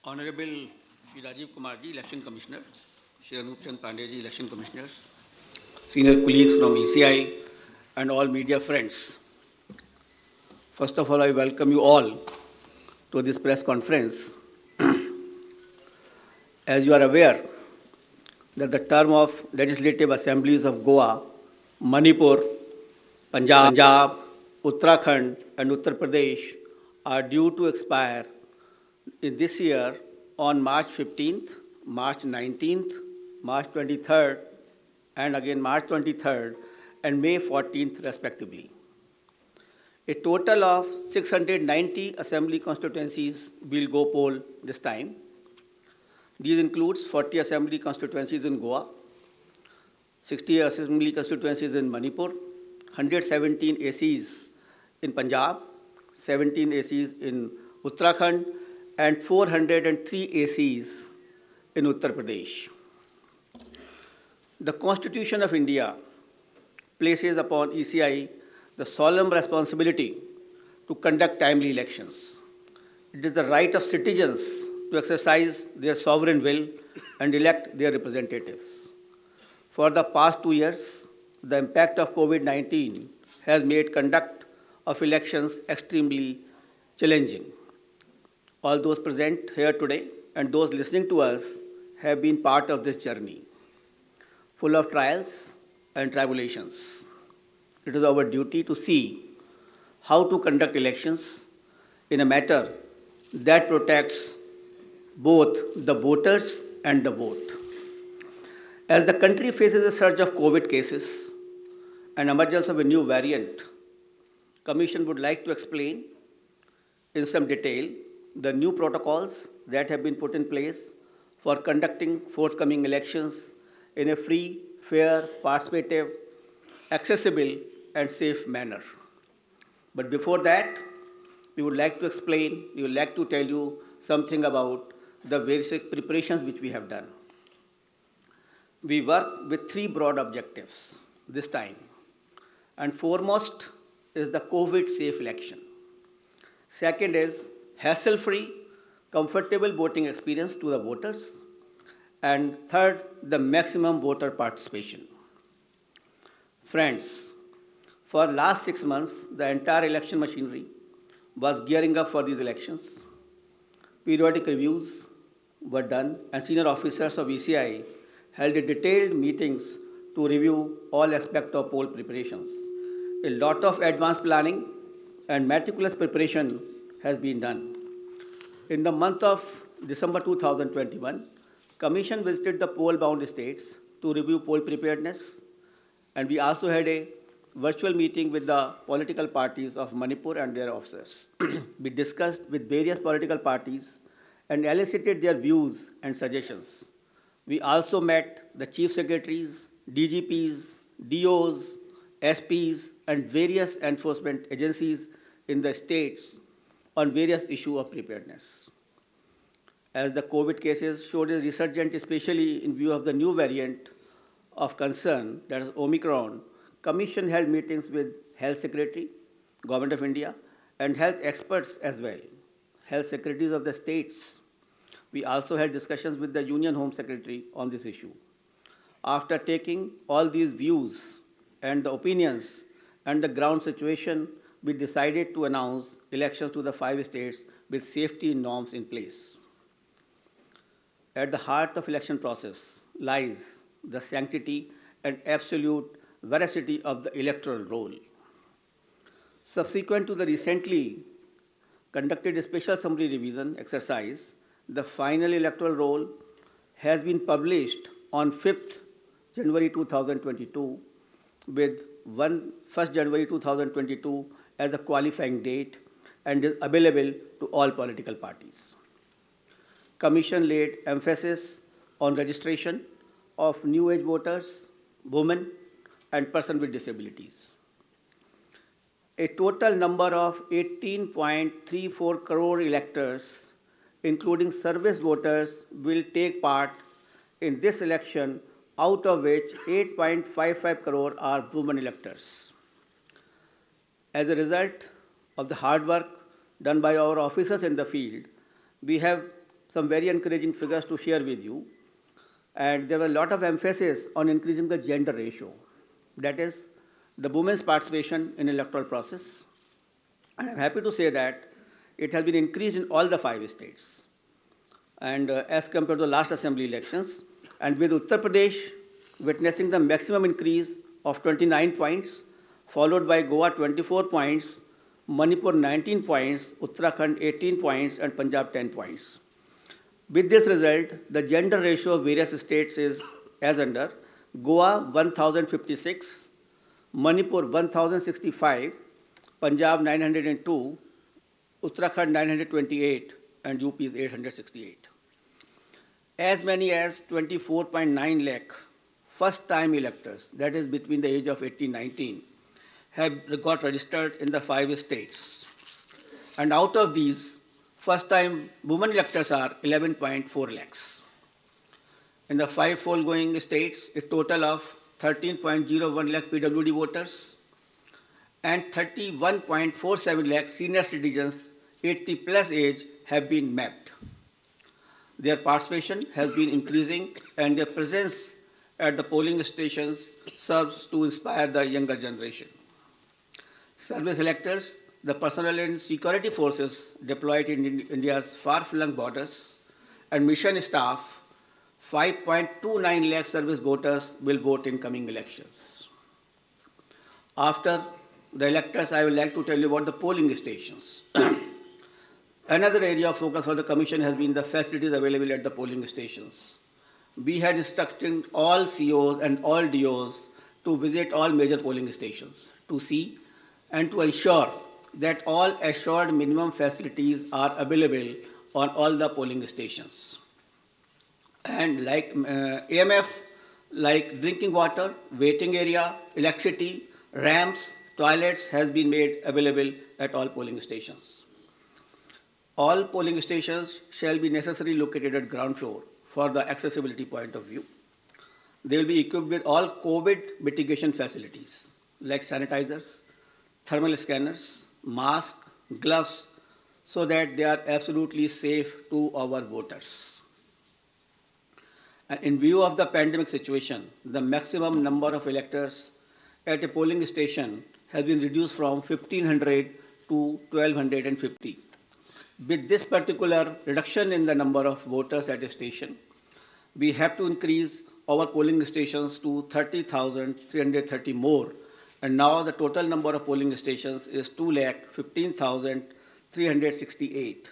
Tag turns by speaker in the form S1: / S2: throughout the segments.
S1: Honorable Shri Rajiv Kumar ji, Election Commissioner, Shri Anup Chand Pandey ji, Election Commissioners, senior colleagues from ECI, and all media friends. First of all, I welcome you all to this press conference. As you are aware, that the term of legislative assemblies of Goa, Manipur, Punjab, Uttarakhand, and Uttar Pradesh are due to expire in this year on March 15th, March 19th, March 23rd, and again March 23rd and May 14th, respectively. A total of 690 assembly constituencies will go poll this time. These includes 40 assembly constituencies in Goa, 60 assembly constituencies in Manipur, 117 ACs in Punjab, 17 ACs in Uttarakhand, and 403 ACs in Uttar Pradesh. The Constitution of India places upon ECI the solemn responsibility to conduct timely elections. It is the right of citizens to exercise their sovereign will and elect their representatives. For the past 2 years, the impact of COVID-19 has made conduct of elections extremely challenging. All those present here today and those listening to us have been part of this journey, full of trials and tribulations. It is our duty to see how to conduct elections in a manner that protects both the voters and the vote. As the country faces a surge of COVID cases and emergence of a new variant, Commission would like to explain in some detail the new protocols that have been put in place for conducting forthcoming elections in a free, fair, participative, accessible, and safe manner. But before that, we would like to tell you something about the various preparations which we have done. We work with 3 broad objectives this time, and foremost is the COVID-safe election. Second is hassle-free, comfortable voting experience to the voters. And third, the maximum voter participation. Friends, for last 6 months, the entire election machinery was gearing up for these elections. Periodic reviews were done, and senior officers of ECI held detailed meetings to review all aspects of poll preparations. A lot of advanced planning and meticulous preparation has been done. In the month of December 2021, Commission visited the poll-bound states to review poll preparedness, and we also had a virtual meeting with the political parties of Manipur and their officers. We discussed with various political parties and elicited their views and suggestions. We also met the chief secretaries, DGPs, DOs, SPs, and various enforcement agencies in the states on various issues of preparedness. As the COVID cases showed a resurgence, especially in view of the new variant of concern, that is Omicron, Commission held meetings with Health Secretary, Government of India, and health experts as well, health secretaries of the states. We also had discussions with the Union Home Secretary on this issue. After taking all these views and the opinions and the ground situation, we decided to announce elections to the 5 states with safety norms in place. At the heart of election process lies the sanctity and absolute veracity of the electoral roll. Subsequent to the recently conducted special summary revision exercise, the final electoral roll has been published on 5th January 2022 with 1st January 2022 as a qualifying date and is available to all political parties. Commission laid emphasis on registration of new age voters, women, and persons with disabilities. A total number of 18.34 crore electors, including service voters, will take part in this election, out of which 8.55 crore are women electors. As a result of the hard work done by our officers in the field, we have some very encouraging figures to share with you. And there was a lot of emphasis on increasing the gender ratio. That is, the women's participation in electoral process. And I'm happy to say that it has been increased in all the 5 states. And as compared to the last assembly elections, and with Uttar Pradesh witnessing the maximum increase of 29 points, followed by Goa 24 points, Manipur 19 points, Uttarakhand 18 points, and Punjab 10 points. With this result, the gender ratio of various states is as under: Goa 1056, Manipur 1065, Punjab 902, Uttarakhand 928, and UP is 868. As many as 24.9 lakh first time electors, that is between the age of 18 19, have got registered in the 5 states. And out of these, first time women electors are 11.4 lakhs. In the 5 foregoing states, a total of 13.01 lakh PWD voters and 31.47 lakh senior citizens 80 plus age have been mapped. Their participation has been increasing and their presence at the polling stations serves to inspire the younger generation. Service electors, the personnel and security forces deployed in India's far-flung borders, and mission staff, 5.29 lakh service voters will vote in coming elections. After the electors, I would like to tell you about the polling stations. Another area of focus for the Commission has been the facilities available at the polling stations. We had instructed all COs and all DOs to visit all major polling stations to see and to ensure that all assured minimum facilities are available on all the polling stations. And like AMF, like drinking water, waiting area, electricity, ramps, toilets has been made available at all polling stations. All polling stations shall be necessarily located at ground floor for the accessibility point of view. They will be equipped with all COVID mitigation facilities like sanitizers, thermal scanners, masks, gloves, so that they are absolutely safe to our voters. And in view of the pandemic situation, the maximum number of electors at a polling station has been reduced from 1500 to 1250. With this particular reduction in the number of voters at a station, we have to increase our polling stations to 30,330 more. And now the total number of polling stations is 2,15,368.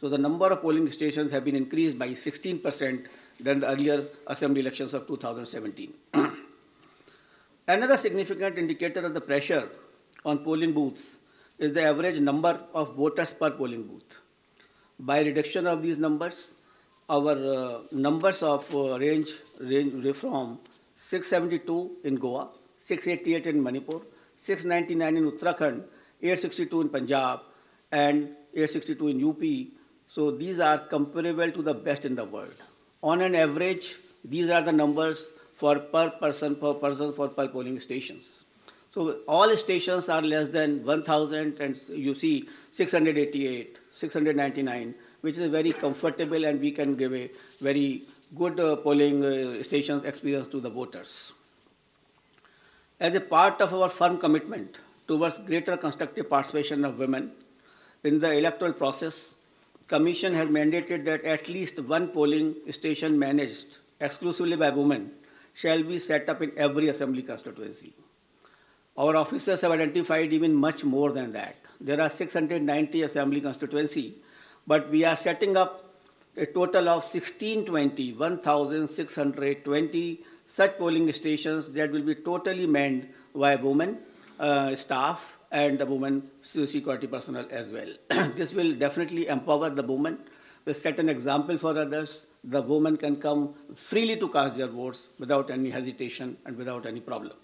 S1: So the number of polling stations have been increased by 16% than the earlier assembly elections of 2017. Another significant indicator of the pressure on polling booths is the average number of voters per polling booth. By reduction of these numbers, our numbers of range from 672 in Goa, 688 in Manipur, 699 in Uttarakhand, 862 in Punjab, and 862 in UP. So these are comparable to the best in the world. On an average, these are the numbers for per person for per polling stations. So all stations are less than 1,000, and you see 688, 699, which is very comfortable, and we can give a very good polling stations experience to the voters. As a part of our firm commitment towards greater constructive participation of women in the electoral process, Commission has mandated that at least one polling station managed exclusively by women shall be set up in every assembly constituency. Our officers have identified even much more than that. There are 690 assembly constituency, but we are setting up a total of 1,620 such polling stations that will be totally manned by women staff and the women security personnel as well. This will definitely empower the women, will set an example for others. The women can come freely to cast their votes without any hesitation and without any problem.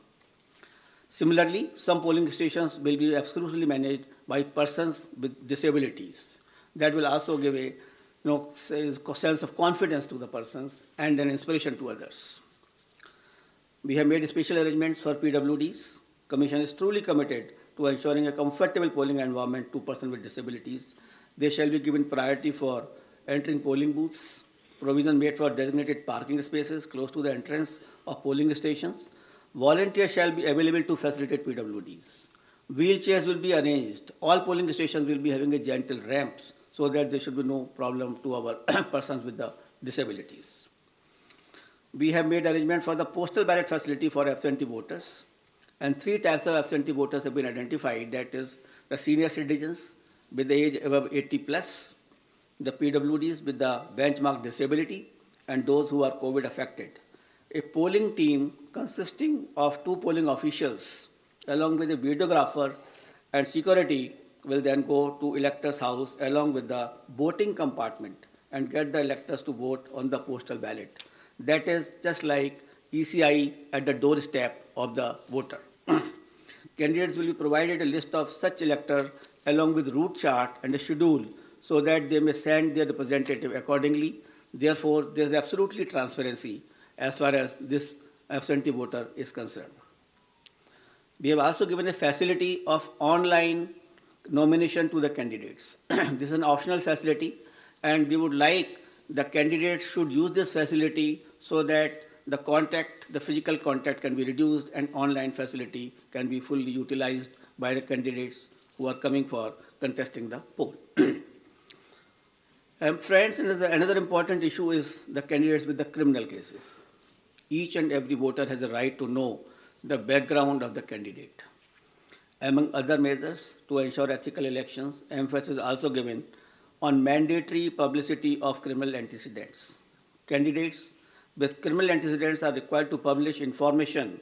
S1: Similarly, some polling stations will be exclusively managed by persons with disabilities. That will also give a sense of confidence to the persons and an inspiration to others. We have made special arrangements for PWDs. Commission is truly committed to ensuring a comfortable polling environment to persons with disabilities. They shall be given priority for entering polling booths, provision made for designated parking spaces close to the entrance of polling stations. Volunteers shall be available to facilitate PWDs. Wheelchairs will be arranged. All polling stations will be having a gentle ramps so that there should be no problem to our persons with the disabilities. We have made arrangement for the postal ballot facility for absentee voters, and three types of absentee voters have been identified. That is the senior citizens with the age above 80 plus, the PWDs with the benchmark disability, and those who are COVID affected. A polling team consisting of two polling officials along with a videographer and security will then go to electors' house along with the voting compartment and get the electors to vote on the postal ballot. That is just like ECI at the doorstep of the voter. Candidates will be provided a list of such electors along with route chart and a schedule so that they may send their representative accordingly. Therefore, there is absolutely transparency as far as this absentee voter is concerned. We have also given a facility of online nomination to the candidates. This is an optional facility, and we would like the candidates should use this facility so that the physical contact can be reduced and online facility can be fully utilized by the candidates who are coming for contesting the poll. And friends, another important issue is the candidates with the criminal cases. Each and every voter has a right to know the background of the candidate. Among other measures to ensure ethical elections, emphasis is also given on mandatory publicity of criminal antecedents. Candidates with criminal antecedents are required to publish information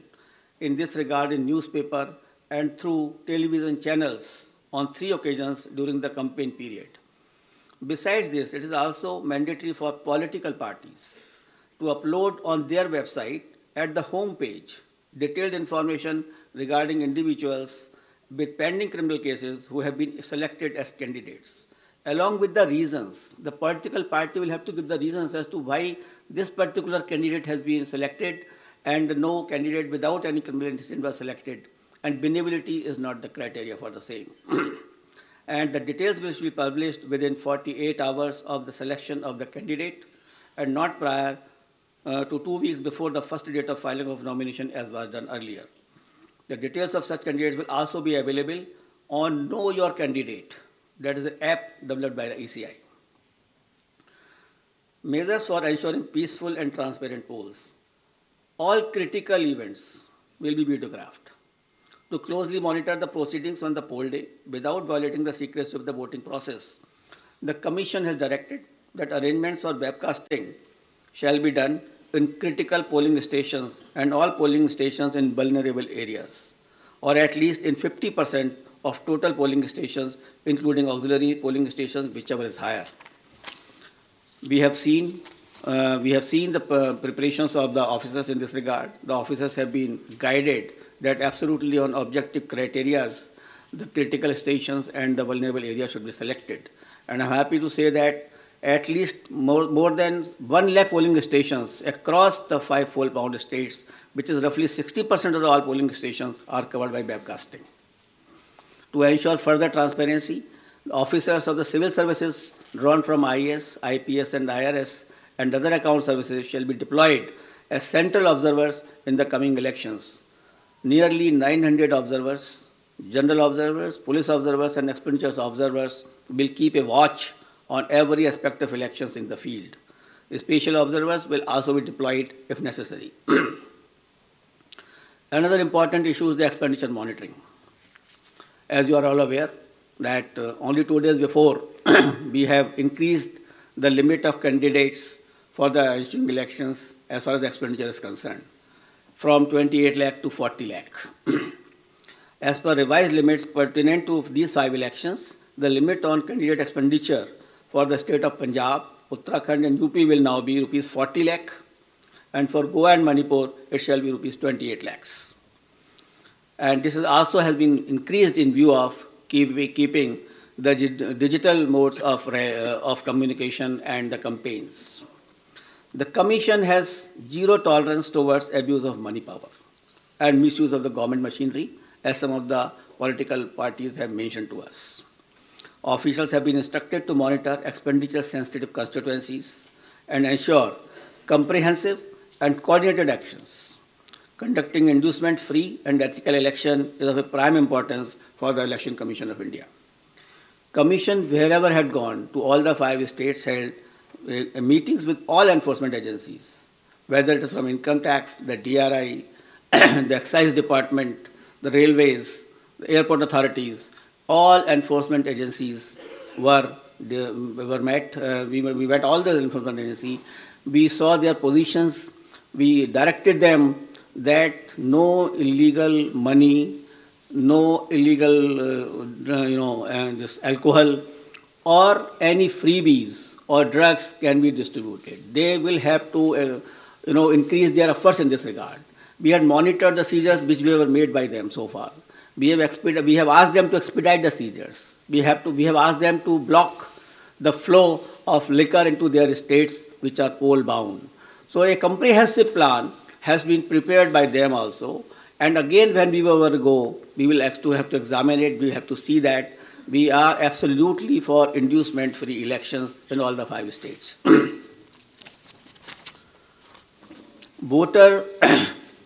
S1: in this regard in newspaper and through television channels on 3 occasions during the campaign period. Besides this, it is also mandatory for political parties to upload on their website at the home page detailed information regarding individuals with pending criminal cases who have been selected as candidates. Along with the reasons, the political party will have to give the reasons as to why this particular candidate has been selected and no candidate without any criminal antecedent was selected, and benevolity is not the criteria for the same. And the details will be published within 48 hours of the selection of the candidate and not prior to 2 weeks before the first date of filing of nomination as was done earlier. The details of such candidates will also be available on Know Your Candidate. That is an app developed by the ECI. Measures for ensuring peaceful and transparent polls. All critical events will be videographed to closely monitor the proceedings on the poll day without violating the secrecy of the voting process. The Commission has directed that arrangements for webcasting shall be done in critical polling stations and all polling stations in vulnerable areas, or at least in 50% of total polling stations, including auxiliary polling stations, whichever is higher. We have seen the preparations of the officers in this regard. The officers have been guided that absolutely on objective criteria, the critical stations and the vulnerable areas should be selected. And I'm happy to say that at least more than 1 lakh polling stations across the 5 poll-bound states, which is roughly 60% of all polling stations, are covered by webcasting. To ensure further transparency, the officers of the civil services drawn from IAS, IPS and IRS and other account services shall be deployed as central observers in the coming elections. Nearly 900 observers, general observers, police observers and expenditures observers will keep a watch on every aspect of elections in the field. The special observers will also be deployed if necessary. Another important issue is the expenditure monitoring. As you are all aware that only 2 days before we have increased the limit of candidates for the ensuing elections as far as the expenditure is concerned from 28 lakh to 40 lakh. As per revised limits pertinent to these 5 elections, the limit on candidate expenditure for the state of Punjab, Uttarakhand and UP will now be rupees 40 lakh, and for Goa and Manipur it shall be rupees 28 lakhs. And this is also has been increased in view of keeping the digital modes of communication and the campaigns. The Commission has zero tolerance towards abuse of money power and misuse of the government machinery, as some of the political parties have mentioned to us. Officials have been instructed to monitor expenditure-sensitive constituencies and ensure comprehensive and coordinated actions. Conducting inducement-free and ethical election is of a prime importance for the Election Commission of India. Commission, wherever had gone to all the 5 states, held meetings with all enforcement agencies, whether it is from income tax, the DRI, the excise department, the railways, the airport authorities. All enforcement agencies were met. We met all the enforcement agencies. We saw their positions. We directed them that no illegal money, no illegal, this alcohol or any freebies or drugs can be distributed. They will have to, increase their efforts in this regard. We had monitored the seizures which were made by them so far. We have asked them to expedite the seizures. We have asked them to block the flow of liquor into their states which are coal bound. So a comprehensive plan has been prepared by them also. And again, when we will go, we will have to examine it. We have to see that we are absolutely for inducement-free elections in all the 5 states. Voter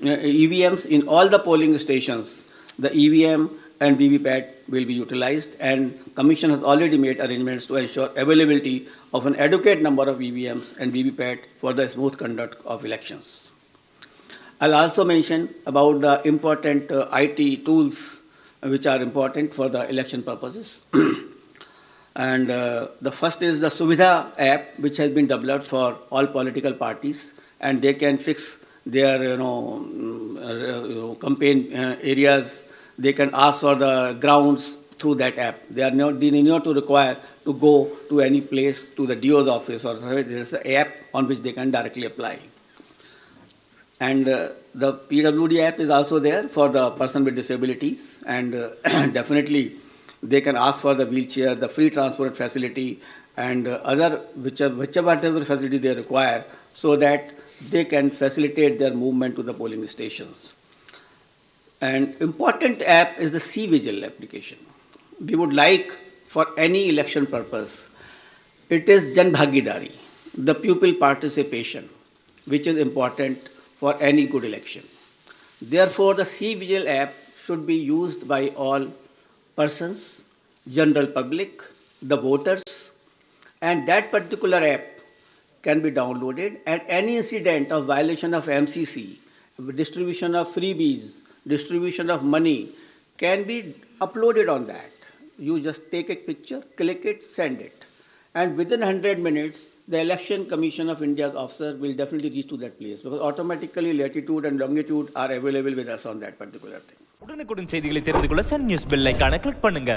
S1: EVMs in all the polling stations, the EVM and VVPAT will be utilized, and Commission has already made arrangements to ensure availability of an adequate number of EVMs and VVPAT for the smooth conduct of elections. I'll also mention about the important IT tools which are important for the election purposes. And the first is the Suvidha app, which has been developed for all political parties, and they can fix their campaign areas. They can ask for the grounds through that app. They need not to require to go to any place, to the DO's office, or there is an app on which they can directly apply. And the PWD app is also there for the person with disabilities, and definitely they can ask for the wheelchair, the free transport facility, and other whichever facility they require, so that they can facilitate their movement to the polling stations. An important app is the C-Vigil application. We would like, for any election purpose, it is Jan Bhagidari, the pupil participation, which is important for any good election. Therefore, the C-Vigil app should be used by all persons, general public, the voters, and that particular app can be downloaded, and any incident of violation of MCC, distribution of freebies, distribution of money can be uploaded on that. You just take a picture, click it, send it. And within 100 minutes, the Election Commission of India's officer will definitely reach to that place, because automatically latitude and longitude are available with us on that particular thing.
S2: உடனுக்குடன் செய்திகளை தெரிந்து கொள்ள Sun news bell ஐகானை click பண்ணுங்க.